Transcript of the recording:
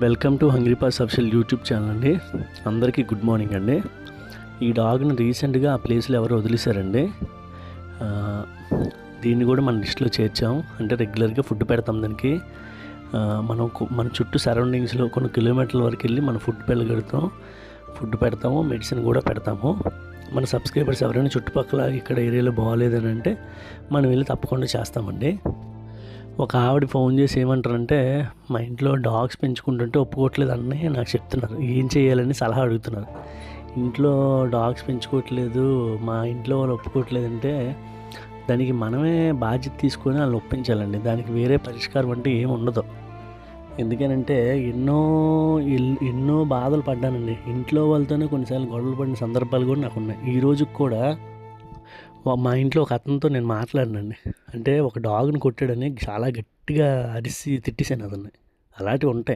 Welcome to hungry pass official YouTube channel అండి. అందరికీ good morning అండి. ఈ డాగ్ని రీసెంట్గా ఆ ప్లేస్లో ఎవరు వదిలేశారండి. దీన్ని కూడా మన లిస్ట్లో చేర్చాం. అంటే రెగ్యులర్గా ఫుడ్ పెడతాం దానికి. మన చుట్టూ సరౌండింగ్స్లో కొన్ని కిలోమీటర్ల వరకు వెళ్ళి మనం ఫుడ్ పెడతాము, మెడిసిన్ కూడా పెడతాము. మన సబ్స్క్రైబర్స్ ఎవరైనా చుట్టుపక్కల ఇక్కడ ఏరియాలో బాగాలేదని అంటే మనం వెళ్ళి తప్పకుండా చేస్తామండి. ఒక ఆవిడ ఫోన్ చేసి ఏమంటారంటే, మా ఇంట్లో డాగ్స్ పెంచుకుంటుంటే ఒప్పుకోవట్లేదని నాకు చెప్తున్నారు. ఏం చేయాలని సలహా అడుగుతున్నారు. ఇంట్లో డాగ్స్ పెంచుకోవట్లేదు, మా ఇంట్లో వాళ్ళు ఒప్పుకోవట్లేదంటే దానికి మనమే బాధ్యత తీసుకొని వాళ్ళని ఒప్పించాలండి. దానికి వేరే పరిష్కారం అంటే ఏమి ఉండదు. ఎందుకనంటే ఎన్నో బాధలు పడ్డానండి. ఇంట్లో వాళ్ళతోనే కొన్నిసార్లు గొడవలు పడిన సందర్భాలు కూడా నాకు ఉన్నాయి. ఈ రోజుకి కూడా మా ఇంట్లో ఒక అతనితో నేను మాట్లాడినండి. అంటే ఒక డాగ్ని కొట్టాడని చాలా గట్టిగా అరిసి తిట్టేశాను అతన్ని. అలాంటివి ఉంటాయి.